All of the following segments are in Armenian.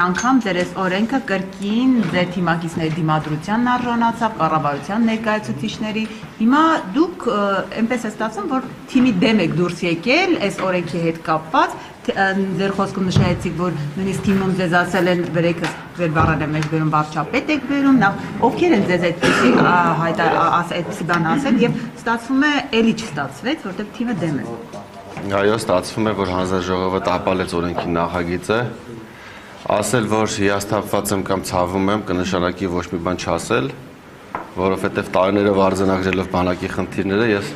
անգամ ձեր այս օրենքը կրկին ձեր թիմակիցների դիմադրությանն արժանացավ, կառավարության ներկայացուցիչների։ Հիմա դուք այնպես է ստացվում, որ թիմի դեմ եք դուրս եկել այս օրենքի հետ կապված, ձեր խոսքում նշեցիք, որ նույնիսկ թիմում ձեզ ասել են վերեկս վեր բառան եմ մեջ բերում վարչապետ եք բերում, նախ ովքեր են ձեզ այդպիսի բան ասել եւ ստացվում է էլի չստացվեց, որտեղ թիմը դեմ է։ Այո, ստացվում է, որ հանձնաժողովը տապալեց օրենքի նախագիծը, ասել, որ հիասթափված եմ կամ ցավում եմ, կնշանակի ոչ մի բան չասել, որովհետև տարիներով արձանագրելով բանակի խնդիրները ես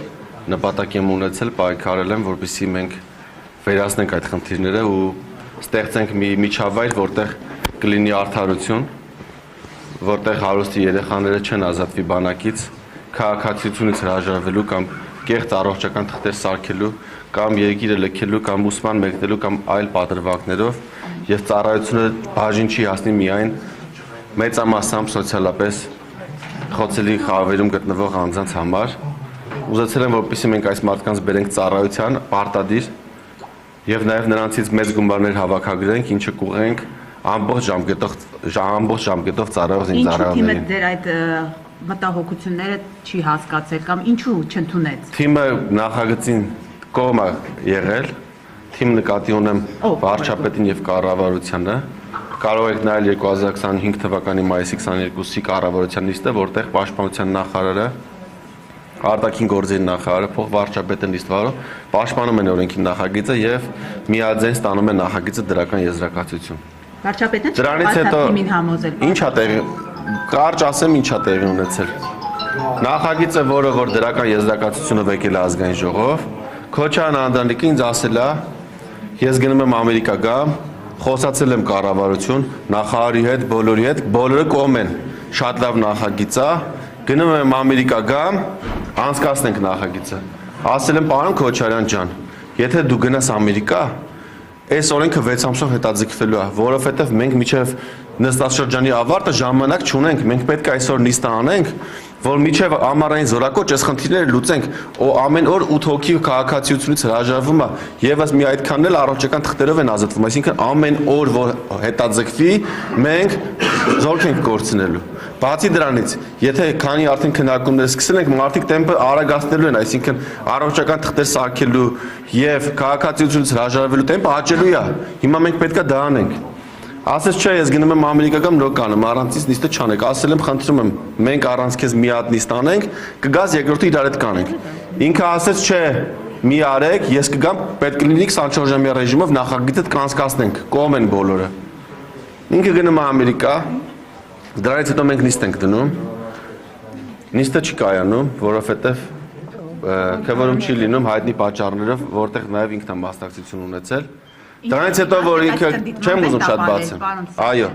նպատակ եմ ունեցել, պայքարել եմ, որպեսզի մենք վերացնենք այդ խնդիրները ու ստեղծենք մի միջավայր, որտեղ կլինի արդարություն, որտեղ հարուստի երեխաները չեն ազատվի բանակից, քաղաքացիությունից հրաժարվելու կամ կեղծ առողջական թղթեր սարքելու կամ երկիրը լքելու կամ ուսման մեկնելու կամ այլ պատրվակներով եւ ծառայությունը բաժին չի հասնի միայն մեծամասամբ սոցիալապես խոցելի խավերում գտնվող անձանց համար։ Ուզեցել եմ, որպեսզի մենք այս մարդկանց բերենք ծառայության պարտադիր եւ նաեւ նրանցից մեծ գումարներ հավաքագրենք, ինչը կուղենք ամբողջ ժամկետով ծառայող զինծառայողներին։ Ինչու՞ թիմը դեր այդ մտահոգությունները չի հասկացել կամ ինչու չընդունեց։ Թիմը նախագծին կողմ է եղել, թիմ նկատի ունեմ վարչապետին եւ կառավարությանը։ Կարող եք նայել 2025 թվականի մայիսի 22-ի կառավարության նիստը, որտեղ պաշտպանության նախարարը, արտաքին գործերի նախարարը, փոխվարչապետը նիստ վարող պաշտպանում են օրենքի նախագիծը եւ միաձայն ստանում են նախագիծը դրական եզրակացություն։ Վարչապետն դրանից հետո թիմին համոզել։ Ինչա տեղի կարճ ասեմ ինչա տեղի ունեցել։ Նախագիծը, որը որ դրական եզրակացությունը եկել է ազգային ժողով, Քոչարյան Անդրանիկը ինձ ասել է, ես գնում եմ Ամերիկա գամ, խոսացել եմ կառավարություն, նախարարի հետ, բոլորը կողմ են, շատ լավ նախագիծ է, գնում եմ Ամերիկա գամ, անցկացնենք նախագիծը։ Ասել եմ, պարոն Քոչարյան ջան, եթե դու գնաս Ամերիկա, այս օրենքը 6 ամսով հետաձգվելու է, որովհետև մենք միջև նստաշրջանի ավարտը ժամանակ չունենք, մենք պետք է այսօր նիստը անենք, որ միջև ամառային զորակոչ այս խնդիրները լուծենք, ամեն օր 8 հոգի քաղաքացիությունից հրաժարվում է, եւս մի այդքանն էլ առողջական թղթերով են ազատվում, այսինքն ամեն օր որ հետաձգվի, մենք զորք ենք կորցնելու։ Բացի դրանից, եթե քանի արդեն քննարկումներ սկսել ենք, մարդիկ տեմպը արագացնելու են, այսինքն առողջական թղթեր սարքելու եւ քաղաքացիությունից հրաժարվելու տեմպը աճելու է։ Հիմա մենք պետքա դա անենք։ Ասես չէ, ես գնում եմ Ամերիկա կամ նոր կանեմ, առանցից նիստը չանեք, ասել եմ, խնդրում եմ, մենք առանց քեզ մի հատ նիստ անենք, կգաս երկրորդը իրար հետ կանենք։ Ինքը ասեց, չէ, մի արեք, ես կգամ, պետք է լինի 24 ժամյա ռեժիմով նախագիծը կանցկացնենք, կողմ են բոլորը։ Ինքը գնում է Ամերիկա, դրանից հետո մենք նիստ ենք դնում, նիստը չի կայանում, որովհետև քվորում չի լինում հայտնի պատճառներով, որտեղ նաև ինքն է մասնակցություն ունեցել։ Դրանից հետո որ ինքը չեմ ուզում շատ բացեմ։ Այո։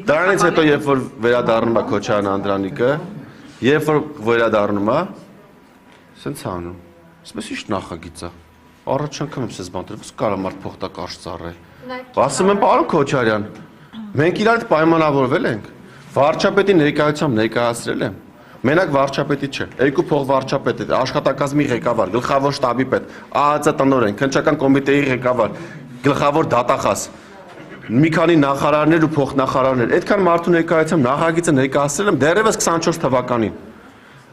Դրանից հետո երբ որ վերադառնում է Քոչարյան Անդրանիկը, երբ որ վերադառնում է, սենց անում։ Ասում ես ի՞նչ նախագիծ է։ Առաջ անգամ եմ սես բան դրել, ո՞ս կարա մարդ փոխտակարժ ծառայել։ Ասում եմ, պարոն Քոչարյան, մենք իրար հետ պայմանավորվել ենք։ Վարչապետի ներկայությամբ ներկայացրել եմ։ Մենակ վարչապետի չէ, երկու փոխվարչապետ է, աշխատակազմի ղեկավար, գլխավոր շտաբի պետ, ԱԱԾ տնօրեն, քննչական կոմիտեի ղեկավար, գլխավոր դատախազ, մի քանի նախարարներ ու փոխնախարարներ, այդքան մարդու ներկայությամբ նախագիծը ներկայացրել եմ դեռևս 24 թվականին։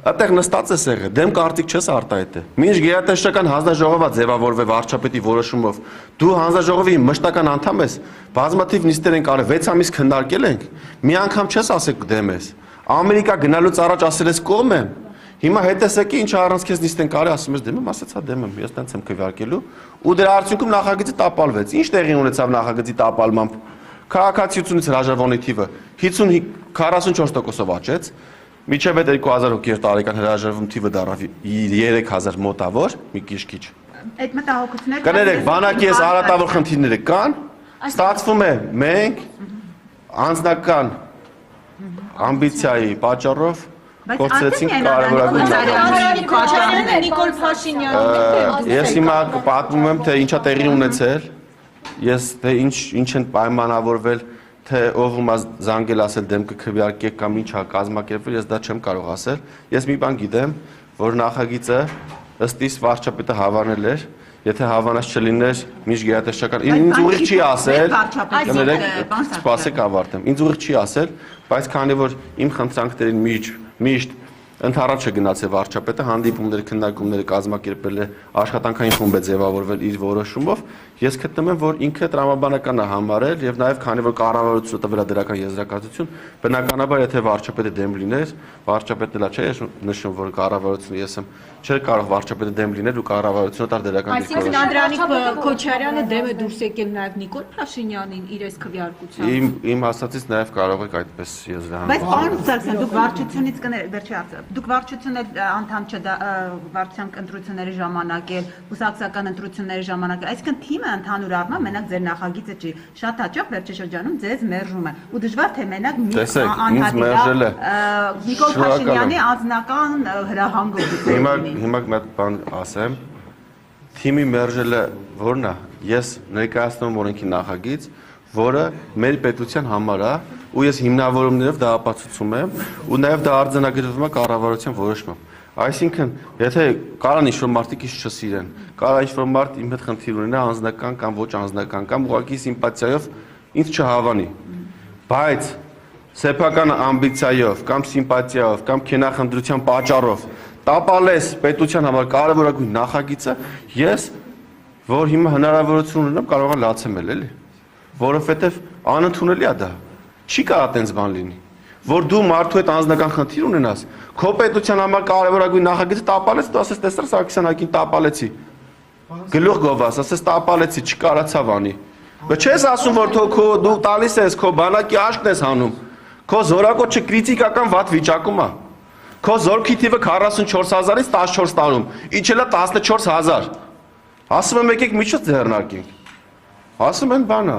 Այդտեղ նստած ես եղել, դեմ կարտիկ չես արտահայտել։ Մինչ գերատեսչական հանձնաժողովը ձևավորվի վարչապետի որոշումով, դու հանձնաժողովի մշտական անդամ ես, բազմաթիվ նիստեր ենք արել, 6 ամիս քննարկել ենք, մի անգամ չես ասել դեմ ես։ Ամերիկա գնալուց առաջ ասել ես կողմ եմ։ Հիմա հետեսեկի ինչ առանց քեզ նիստ են կարի, ասում ես դեմ եմ, ասեցա դեմ եմ, ես տենց եմ քվեարկելու ու դրա արդյունքում նախագծի տապալվեց։ Ինչ տեղի ունեցավ նախագծի տապալմամբ։ Քաղաքացիությունից հրաժարվողների թիվը 44%-ով աճեց, մինչև այդ 2002 տարեկան հրաժարվում թիվը դառավ 3000 մոտավոր, մի քիչ։ Այդ մտահոգությունները կներեք, բանակի այս արատավոր խնդիրները կան, ստացվում է մենք անձնական ամբիցիայի պատճառով կորցրեցինք կարևորագույն Նիկոլ Փաշինյանը։ Ես հիմա պատմում եմ, թե ինչա տեղի ունեցել, ես թե ինչ են պայմանավորվել, թե ով ումա զանգել ասել դեմ կքվեարկեք կամ ինչ հա կազմակերպվել, ես դա չեմ կարող ասել։ Ես մի բան գիտեմ, որ նախագիծը ըստ իս վարչապետը հավանել էր Եթե հավանած չլիներ միշտ գերատեսչական ինձ ուղիղ չի ասել, սպասեք ավարտեմ։ Ինձ ուղիղ չի ասել, բայց քանի որ իմ խնդրանքներին միշտ ընդառաջ է գնացել վարչապետը, հանդիպումներ, քննարկումներ կազմակերպել է, աշխատանքային խումբ է ձևավորվել իր որոշումով, ես գտնում եմ, որ ինքը տրամաբանական է համարել եւ նաեւ քանի որ կառավարությունը տվել է դրական եզրակացություն, բնականաբար եթե վարչապետը դեմ լիներ, վարչապետն էլ չէ նշում, որ կառավարությունը ես եմ չէր կարող վարչապետը դեմ լինել ու կառավարությունը տար դրական դիրքորոշում։ Այսինքն Անդրանիկ Քոչարյանը դեմ է դուրս եկել նաեւ Նիկոլ Փաշինյանին իր այս քվեարկությամբ։ Իմ ասածից նաեւ կարող եք այդպես եզրահանգել։ Բայց պարոն Սարգսյան, դուք վարչությունից վերջի հարցը։ Դուք վարչությունը անդամ վարչության ընտրությունների ժամանակ էլ, կուսակցական ընտրությունների ժամանակ, այսինքն թիմը ընդհանուր առմամբ մենակ ձեր նախագիծը չի, շատ հաճախ վերջի շրջանում ձեզ մերժում է։ Ու դժվար թե մենակ մի անհատի Նիկոլ Փաշինյանի անձնական հրահանգով։ Հիմա մի հատ բան ասեմ, թիմի մերժելը որն է, ես ներկայացնում եմ օրենքի նախագիծ, որը մեր պետության համար է, ու ես հիմնավորումներով դա ապացուցում եմ, ու նաև դա արձանագրվում է կառավարության որոշմամբ։ Այսինքն, եթե կարան ինչ-որ մարդիկ ինչ չսիրեն, կարա ինչ-որ մարդ իմ հետ խնդիր ունենա անձնական կամ ոչ անձնական կամ ուղղակի սիմպաթիայով ինձ չհավանի, բայց սեփական ամբիցիայով կամ սիմպաթիայով կամ քենախնդրության պատճառով տապալես պետության համար կարևորագույն նախագիծը, ես, որ հիմա հնարավորություն ունեմ, կարող եմ լացեմել, էլի, որովհետև անընդունելի է դա, չի կարա տենց բան լինի, որ դու մարդու հետ անձնական խնդիր ունենաս, քո պետության համար կարևորագույն նախագիծը տապալես, դու ասես տեսար Սարգսյան Հայկին տապալեցի, գլուխ գովաս, ասես տապալեցի, չկարացավ անի, բայց չես ասում, որ դու տալիս ես, քո բանակի աշկն ես հանում, քո զորակոչը կրիտիկական վատ վիճակում է, քո զորքի թիվը 44,000-ից 14 տարում, իջել է 14,000, ասում եմ եկեք միջոց ձեռնարկենք, ասում են բանը,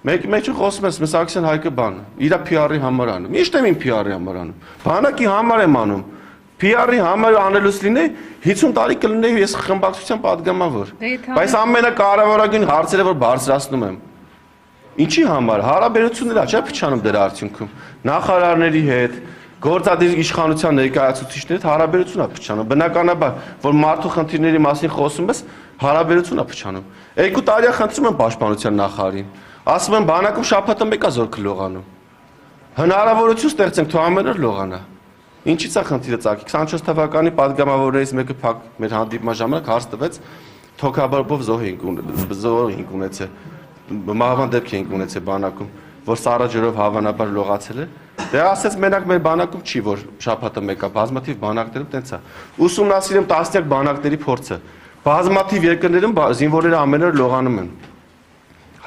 մեկ խոսում ես Սարգսյան Հայկը բանը, իրա PR-ի համար անում, միշտ եմ իմ PR-ի համար անում, բանակի համար եմ անում, PR-ի համար անելուց լինի 50 տարի կլինեի ես խմբակցության պատգամավոր, բայց ամենակարևորագույն հարցերը որ բարձրացնում եմ, ինչի համար, հարաբերություններ չէ փչանում դրա արդյունքում, նախարարների հետ, գործադիր իշխանության ներկայացուցիչների հետ հարաբերություն է փչանում, բնականաբար, որ մարդու խնդիրների մասին խոսում ես, հարաբերություն է փչանում, 2 տարի խնդրում եմ պաշտպանության նախարարին, ասում եմ բանակում շաբաթը մեկա զորքը լողանում, հնարավորություն ստեղծենք, թող ամեն օր լողանա, ինչից է խնդիրը ծագի, 24 թվականի պատգամավորներից մեկը փակ մեր հանդիպման ժամանակ հարց տվեց, թոքաբարբով զոհ ենք ունեցել, մահվան դեպք ենք ունեցել բանակում, որ սառը ջրով հավանաբար լողացել է, դե ասեց մենակ մեր բանակում չի, որ շաբաթը մեկա, բազմաթիվ բանակներում տենց է, ուսումնասիրեմ տասնյակ բանակների փորձը, բազմաթիվ երկրներում զինվորները ամեն օր լողանում են,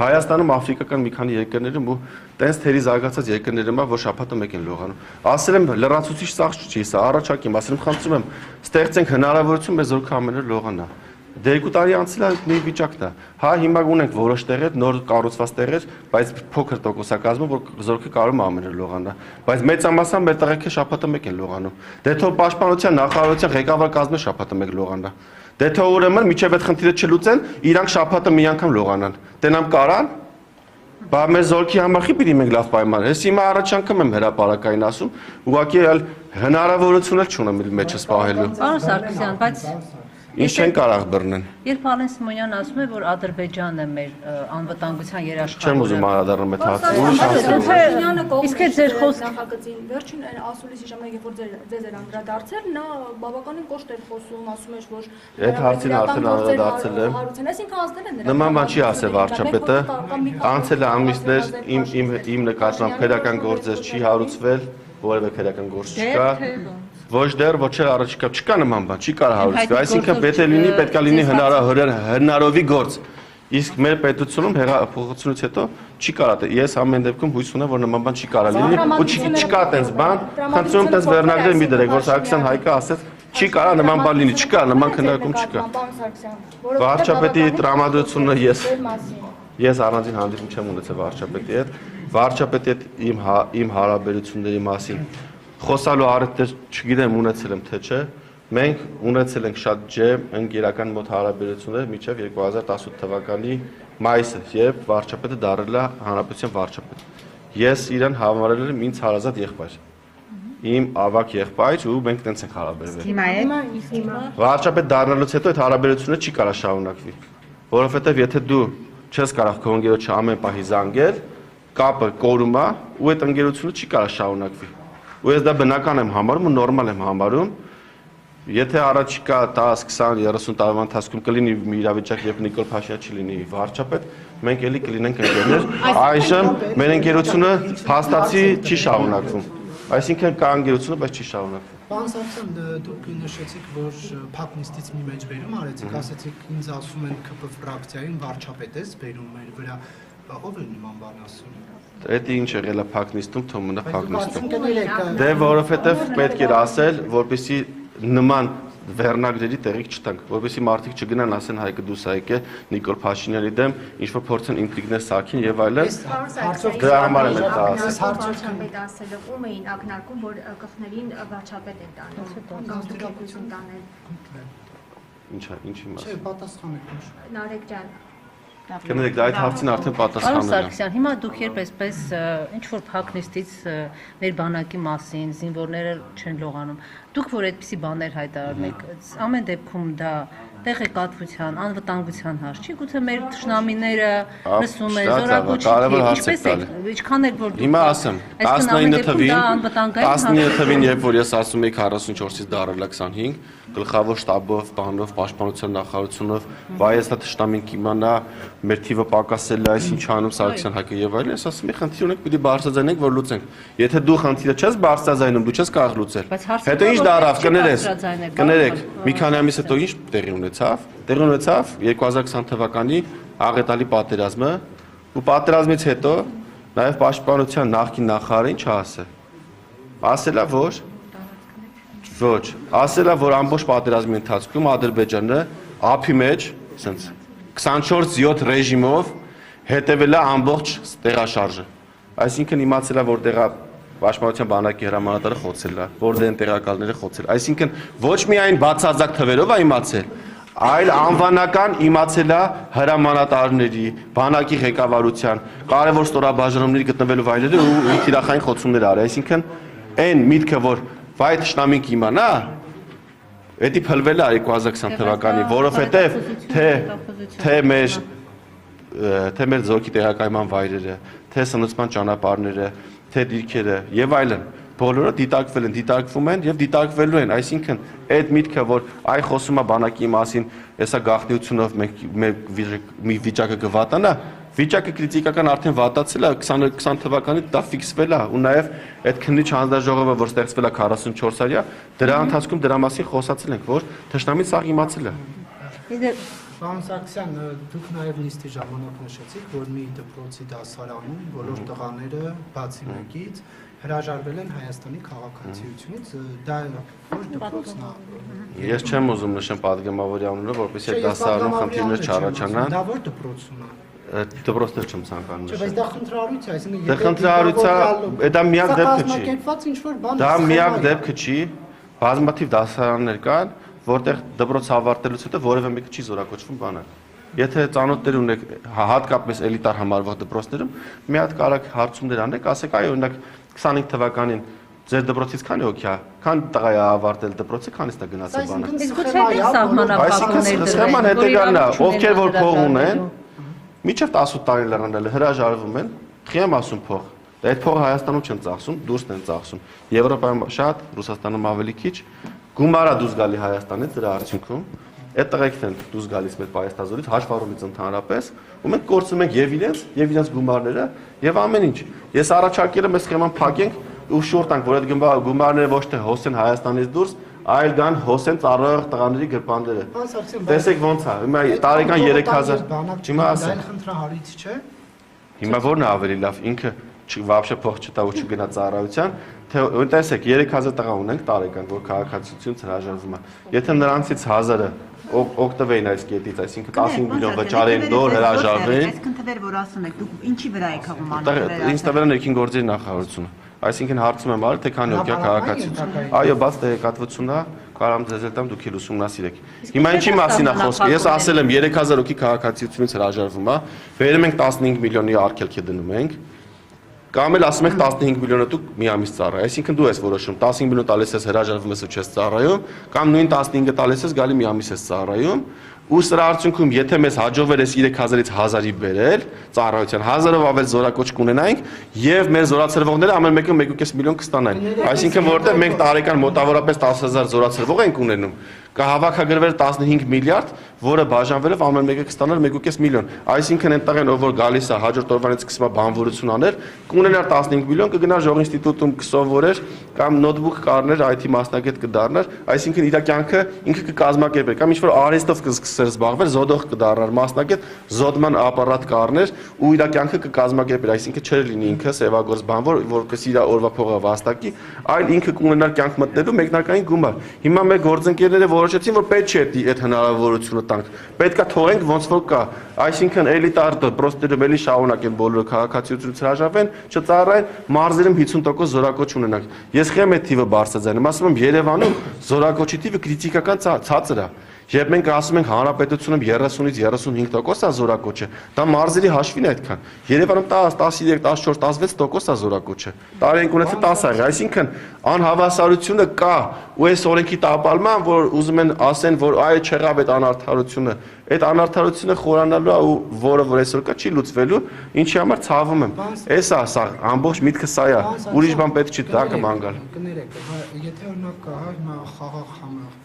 Հայաստանում աֆրիկական մի քանի երկրներում ու տենց թերի զարգացած երկրներում որ շաբաթը մեկ են լողանում, ասել եմ լրացուցիչ սաղ չի, սա առաջարկեմ, ասել եմ խնդրում եմ, ստեղծենք հնարավորություն մեր զորքը ամեն օր լողանա, դե 2 տարի անցել է մի վիճակն է, հա հիմա ունենք որոշ տեղեր, նոր կառուցված տեղեր, բայց փոքր տոկոսակազմում, որ զորքը կարող է ամեն օր լողանա, բայց մեծամասամբ մեր տեղեքը շաբաթը մեկ են լողանում, դե թող պաշտպանության նախարարության ղեկավար կազմը շաբաթը մեկ լողանա, դե թող ուրեմն միջև այդ խնդիրը չլուծեն, իրանք շաբաթը մի անգամ լողանան, տենամ կարան, բա մեր զորքի համար չի պիտի մենք լավ պայման, ես հիմա առաջ անգամ եմ հրապարակային ասում, ուղղակի հնարավորություն էլ չունեմ իր մեջս պահելու։ Պարոն Սարգսյան, բայց Ինչ չեն կարող բռնեն։ Երբ Ալեն Սիմոնյանն ասում է, որ Ադրբեջանն է մեր անվտանգության երաշխավորը։ Չեմ ուզում անդրադառնալ այդ հարցին։ Իսկ այդ ձեր խոսքը նախագծին վերջին ասուլիսի ժամանակ երբ որ ձեզ էր անդրադարձել, նա բավականին կոշտ էր խոսում, ասում էր, որ այդ հարցին արդեն անդրադարձել եմ։ Այսինքն ազդել են նրան։ Նման բան չի ասել վարչապետը, անցել է ամիսներ իմ նկատմամբ քրեական գործեր չի հարուցվել, որևէ քրեական գործ չկա։ Ոչ դեռ ոչ էլ առաջիկա չկա նման բան, չի կարող հարուցվել, այսինքն պետք է լինի հնարովի գործ։ Իսկ մեր պետությունում հեղափոխությունից հետո չի կարող, ես ամեն դեպքում հույս ունեմ, որ նման բան չի կարող լինի ու չկա այդպես բան, խնդրում եմ այդպես վերնագրեր մի դրեք, որ Սարգսյան Հայկը ասեց, չի կարող նման բան լինի, չկա, նման քննարկում չկա։ Վարչապետի տրամադրությունը ես առանձին հանդիպում չեմ ունեցել վարչապետի հետ, վարչապետի հետ իմ հարաբերությունների մասին խոսալու առիթ չգիտեմ ունեցել եմ թե չէ, մենք ունեցել ենք շատ ջերմ ընկերական մոտ հարաբերություններ մինչև 2018 թվականի մայիսը, երբ վարչապետը դարձել է հանրապետության վարչապետ։ Ես իրեն համարել եմ ինձ հարազատ եղբայր։ իմ ավակ եղբայր ու մենք տենց ենք հարաբերվել։ Հիմա է։ Վարչապետ դառնալուց հետո այդ հարաբերությունը չի կարող շարունակվի, որովհետև եթե դու չես կարող քո ընկերոջը ամեն պահի զանգել, կապը կորում է ու այդ ընկերությունը չի կարող շարունակվի։ Ու ես դա բնական եմ համարում ու նորմալ եմ համարում։ Եթե առաջիկա 10, 20, 30 տարվա ընթացքում կլինի մի իրավիճակ, երբ Նիկոլ Փաշինյանը չլինի վարչապետ, մենք էլի կլինենք ընկերներ, այժմ մեր ընկերությունը փաստացի չի շարունակվում։ Այսինքն կա ընկերությունը, բայց չի շարունակվում։ Պարոն Սարգսյան, դուք նշեցիք, որ փակ նիստից մի մեջբերում արեցիք, ասացիք ինձ ասում են ԿՊ ֆրակցիային վարչապետ ես բերում մեր վրա, ով է նման բան ասում։ Դա ինչ եղել է փակ նիստում, թող մնա փակ նիստում։ Դե որովհետև պետք էր ասել, որպեսզի նման վերնագրերի տեղիք չտանք, որովհետեւ մարդիկ չգնան ասեն Հայկը դուս եկե Նիկոլ Փաշինյանի դեմ, ինչ որ փորձեն ինտրիգներ սարքին եւ այլն։ Դրա համար եմ դա ասել։ Պետք ասել ում էին ակնարկում, որ կխներին վարչապետ են տանում, գազդուկություն տանել։ Ինչի մաս։ Չէ, պատասխանեք։ Նարեկ ջան։ Կներեք, դա այդ հարցին արդեն Պարոն պատասխանել է։ Սարգսյան, հիմա դուք երբ այսպես ինչ որ փակ նիստից մեր բանակի մասին, զինվորները չեն լողանում, դուք որ այդպիսի բաներ հայտարարեք, ամեն դեպքում դա տեղեկատվության, անվտանգության հարց չի, գուցե մեր թշնամիները լսում են, զորակոչի, ինչպես է, ինչքան էլ որ դուք Հիմա ասեմ, 19 թվին, երբ որ ես ասում եի 44-ից դարել 25, գլխավոր շտաբով, բանով, պաշտպանության նախարարությունով, վայ ես դա թշնամին կիմանա, մեր թիվը պակասել է, այս ինչ անում Սարգսյան Հայկը եւ այլն, ես ասում եմ, խնդիր ունենք, պիտի բարձրաձայնենք, որ լուծենք։ Եթե դու խնդիրը չես բարձրաձայնում, դու չես կարող լուծել։ Հետո ինչ դարավ, կներեք, մի քանի ամիս հետո ինչ տեղի ունեցավ։ Տեղի ունեցավ 2020 թվականի աղետալի պատերազմը, ու պատերազմից հետո նաեւ պաշտպանության նախկին նախարարը ինչ ասել։ Ասելա ոչ, ասելա որ ամբողջ պատերազմի ընթացքում Ադրբեջանը ափի մեջ, ասենց 24/7 ռեժիմով հետևել է ամբողջ տեղաշարժը։ Այսինքն իմացել է որ տեղա Պաշտպանության բանակի հրամանատարը խոցել է, որ դեն տեղակալները խոցել։ Այսինքն ոչ միայն բացարձակ թվերով է իմացել, այլ անվանական իմացել է հրամանատարների, բանակի ղեկավարության, կարևոր ստորաբաժանումների գտնվելու վայրերը ու թիրախային խոցումներ արել։ Այսինքն այն միտքը որ վայ թշնամին կիմանա, դա փլվել է 2020 թվականի, որովհետև թե մեր զորքի տեղակայման վայրերը, թե սնուցման ճանապարհները, թե դիրքերը եւ այլն, բոլորը դիտարկվում են եւ դիտարկվելու են, այսինքն այդ միտքը որ այ խոսում է բանակի մասին, հեսա գաղտնիությունով մի վիճակը կվատանա, վիճակը քրիտիկական արդեն վատացել է 20 թվականից դա ֆիքսվել է ու նաև այդ քննիչ հանձնաժողովը որ ստեղծվել է 44-արյա դրա ընթացքում դրա մասին խոսացել ենք որ թշնամին սաղ իմացել է Պարոն Սարգսյան, դուք նաև նիստի ժամանակ նշեցիք, որ մի դպրոցի դասարանում բոլոր տղաները բացի մեկից հրաժարվել են Հայաստանի քաղաքացիությունից, դա որ դպրոցն է։ Ես չեմ ուզում նշեմ падգամավորի անունը, որպեսզի այդ դասարանում խնդիրներ չառաջանան։ Դա որ դպրոցն է։ Դպրոցներ չեմ ցանկանում նշել։ Բայց դա խնդրարույց է, այսինքն դա խնդրարույց է, դա միակ դեպքը չի։ Կազմակերպված ինչ-որ բան։ Դա միակ դեպքը չի, բազմաթիվ դասարաններ կան, որտեղ դպրոց ավարտելուց հետո որևէ մեկը չի զորակոչվում բանակ։ Եթե ծանոթներ ունեք հատկապես էլիտար համարվող դպրոցներում, մի հատ կարակ հարցումներ անեք, ասեք, այ օրինակ 25 թվականին ձեր դպրոցից քանի հոգի է, քան տղա է ավարտել դպրոցը, քանից է գնացել բանակ։ Իսկ գուցե սահմանափակումներ դրան, հետեւյալն է, ովքեր որ փող ունեն, միջև 18 տարի լրանել հրաժարվում են, խի եմ ասում փող։ Այդ փողը Հայաստանում չեն ծախսում, դուրսն են ծախսում։ Եվրոպայում շատ, Ռուսաստանում ավելի քիչ, գումարա դուրս գալի Հայաստանից դրա արդյունքում, այդ տղեկն են դուրս գալիս մեր պայստազորից, հաշվառումից ընդհանրապես, ու մենք կորցնում ենք եւ իրենց գումարները եւ ամեն ինչ։ Ես առաջարկել եմ այս սխեման փակենք ու շուրջ տանք, որ այդ գումարները ոչ թե հոսեն Հայաստանից դուրս, այլ կան հոսեն ծառայող տղաների գրպանները։ Տեսեք ոնց է, հիմա տարեկան 3000 հիմա ասա։ Դա խնդրահարույց չէ։ Հիմա ո՞րն է ավելի լավ, ինքը вообще փող չտա ու չգնա ծառայության, թե տեսեք 3000 տղա ունենք տարեկան, որ քաղաքացիությունից հրաժարվում է։ Եթե նրանցից 1000-ը օգտվեին այս կետից, այսինքն 15 միլիոն վճարեն դոր հրաժարվեն։ Այսինքն թվեր որ ասում եք, դուք ինչի վրա եք հաղում անում։ Ինձ տվել է ներքին գործերի նախարարությունը։ Այսինքն հարցում եմ արել թե քանի հոգի է քաղաքացիություն։ Այո, բաց տեղեկատվությունն է, կարամ ձեզ էլ տամ դուք էլ ուսումնասիրեք։ Հիմա ինչի մասին է խոսքը։ Ես ասել եմ 3000 հոգի քաղաքացիությունից հրաժարվում է, վերում ենք 15 միլիոնի արգելքի դնում ենք։ Կամ էլ ասում եք 15 միլիոնը դուք մի ամիս ծառայ, այսինքն դու ես որոշում 15 միլիոն տալիս ես հրաժարվում ես ու չես ծառայում, կամ նույն 15-ը տալիս ես գալի մի ամիս ես ծառայում, ու սրա արդյունքում եթե մեզ հաջողվել էս 3000-ից 1000-ի բերել ծառայության 1000-ով ավել զորակոչ կունենայինք եւ մեր զորացրվողները ամեն մեկը 1.5 միլիոն կստանային, այսինքն որտեղ մենք տարեկան մոտավորապես 10000 զորացրվող ենք ունենում, կհավաքագրվեր 15 միլիարդ, որը բաժանվելով ամեն մեկը կստանար 1.5 միլիոն, այսինքն այնտեղ են ով որ գալիս է հաջորդ օրվանից սկսում է բանվորություն անել, կունենար 15 միլիոն, կգնար ժող ինստիտուտում կսովորեր կամ նոթբուք կառներ, IT մասնագետ կդառնար, այսինքն իր կյանքը ինքը կկազմակերպեր, կամ ինչ-որ արհեստով կսկսեր զբաղվել, զոդող կդառնար մասնագետ, զոդման ապարատ կառներ ու իր կյանքը կկազմակերպեր, այսինքն չէր լինի ինքը սևագործ բանվոր, որպեսզի իր օրվա փողը վաստակի, այլ ինքը կունենար կյանք մտնելու մեկնարկային գումար։ Հիմա մեր գործընկերները որոշեցին, որ պետք չէ այդ հնարավորությունը տանք։ Պետքա թողենք ոնց որ կա։ Այսինքն էլիտար պրոստերում էլի շարունակեն բոլորը քաղաքացիությունից հրաժարվեն, չծառայեն, մարզերում 50% զորակոչ ունենանք։ Ես խեմ այդ թիվը բարձրացնում, ասում եմ Երևանում զորակոչի թիվը քրիտիկական ցածր է։ Երբ մենք ասում ենք հանրապետությունում 30-ից 35% է զորակոչը, դա մարզերի հաշվին է այդքան։ Երևանում 10, 13, 14, 16% է զորակոչը։ Տարին ունեցել 10 է, այսինքն անհավասարությունը կա, ու այս օրենքի տապալման, որ ուզում են ասեն, որ այ չեղավ այդ անարդարությունը, այդ անարդարությունը խորանալու է ու որը որ այսօր կա չի լուծվելու, ինչի համար ցավում եմ։ Էս է սա, ամբողջ միտքը սա է, ուրիշ բան պետք չի դա կման գալ։ Կներեք, եթե օրինակ կա հիմա խաղաղ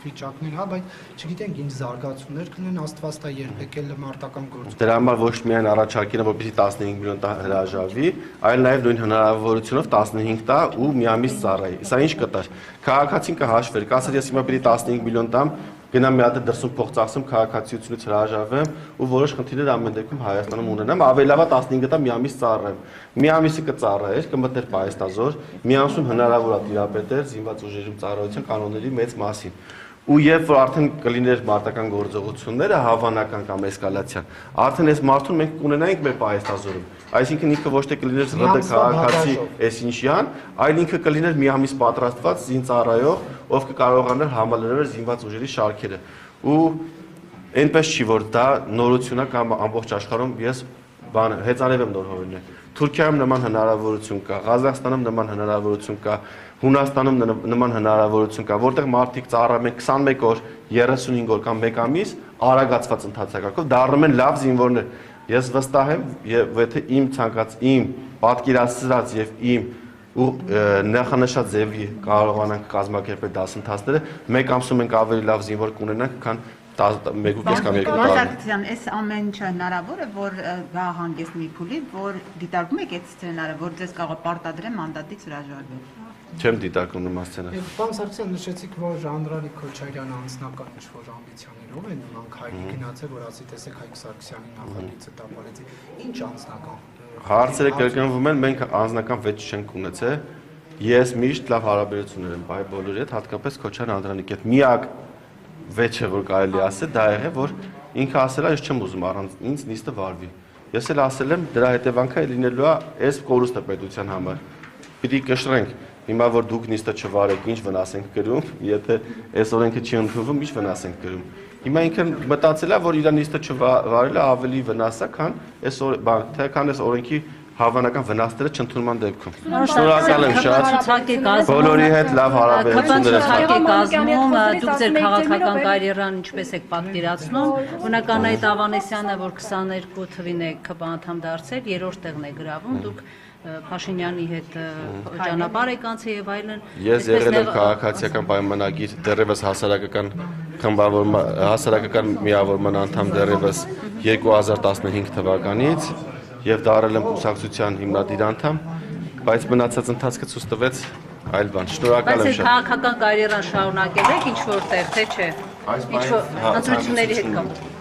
վիճակներ, հա, բայց չգիտենք ինչ զարգացումներ կլինեն, Աստված տա երբեք էլ մարտական գործ։ Դրա համար ոչ միայն առաջարկին է, որպեսզի 15 միլիոն տա հրաժարվի, այլ նաև նույն հնարավորությունով 15 տա ու մի ամիս ծառայի։ Սա ինչ կտար։ Քաղաքացին կհաշվեր, կասեր ես հիմա պիտի 15 միլիոն տամ, գնամ մի հատ դրսում փող ծախսեմ, քաղաքացիությունից հրաժարվեմ ու որոշ խնդիրներ ամեն դեպքում Հայաստանում ունենամ, ավելի լավ է 15 տամ մի ամիս ծառայեմ։ Մի ամիսը կծառայեր, կմտներ պայեստազոր, մի ամսում հնարավոր է տիրապետել զինված ուժերում ծառայության կանոնների մեծ մասին։ Ու երբ որ արդեն կլիներ մարտական գործողությունները հավանական կամ էսկալացիան, արդեն այս մարդուն մենք կունենայինք մեր պայեստազորում։ Այսինքն ինքը ոչ թե կլիներ ԶԴ քաղաքացի այսինչյան, այլ ինքը կլիներ մի ամիս պատրաստված զինծառայող, ով կկարողանար համալրել զինված ուժերի շարքերը։ Ու այնպես չի որ դա նորություն է կամ ամբողջ աշխարհում ես հեծանեվ եմ նոր հորինել։ Թուրքիայում նման հնարավորություն կա, Ղազախստանում նման հնարավորություն կա, Հունաստանում նման հնարավորություն կա, որտեղ մարդիկ ծառայում են 21 օր, 35 օր կամ 1 ամիս արագացված ընթացակարգով դառնում են լավ զինվորներ։ Ես վստահ եմ, եթե իմ ցանկած իմ պատկերացրած եւ իմ ու նախանշած ձևի կարողանանք կազմակերպել դասընթացները, 1 ամսում ենք ավելի լավ զինվոր կունենանք, քան 1.5 կամ 2 տարի։ Այս ամեն ինչը հնարավոր է, որ գա հանգեստ մի փուլի, որ դիտարկում եք այդ սցենարը, որ ձեզ կարող պարտադրեն մանդատից հրաժարվել։ Չեմ դիտարկում նման սցենար։ Պարոն Սարգսյան, նշեցիք, որ Անդրանիկ Քոչարյանը անձնական ինչ-որ ամբիցիաներով է նման քայլի գնացել, որ ասի տեսեք Հայկ Սարգսյանի նախագիծը տապալեցի։ Ինչ անձնական։ Հարցերը կրկնվում են, մենք անձնական վեճ չենք ունեցել։ Ես միշտ լավ հարաբերություններ եմ բայ բոլորի հետ, հատկապես Քոչարյան Անդրանիկի հետ։ Միակ վեճը, որ կարելի ասել, դա եղել, որ ինքը ասել է, ես չեմ ուզում առանց ինձ նիստը վարվի։ Ես էլ ասել եմ, դրա հետևանքը լինելու է այս կորուստը պետության համար։ Պիտի կշռենք, հիմա որ դուք նիստը չվարեք, ինչ վնաս ենք կրում, եթե այս օրենքը չի ընդունվում, ինչ վնաս ենք կրում։ Հիմա ինքը մտածել է, որ իր նիստը չվարելը ավելի վնաս է, քան այս օրենքի հավանական վնասները չընդունման դեպքում։ Շնորհակալ եմ շատ։ Բոլորի հետ լավ հարաբերություններ եք կազմում, դուք ձեր քաղաքական կարիերան ինչպես եք պատկերացնում։ Բնական է այդ Ավանեսյանը, որ 22 թվին է ԿՊ անդամ դարձել, 3-րդ տեղն է գրավում, դուք Փաշինյանի հետ ճանապարհ եք անցել եւ այլն։ Ես եղել եմ քաղաքացիական պայմանագիր դեռևս հասարակական խմբավորման հասարակական միավորման անդամ դեռևս 2015 թվականից եւ դարել եմ կուսակցության հիմնադիր անդամ, բայց մնացած ընթացքը ցույց տվեց այլ բան։ Շնորհակալ եմ շատ։ Բայց քաղաքական կարիերան շարունակել եք ինչ որտեղ, թե չէ։ Ինչ որ ընտրությունների հետ կապ։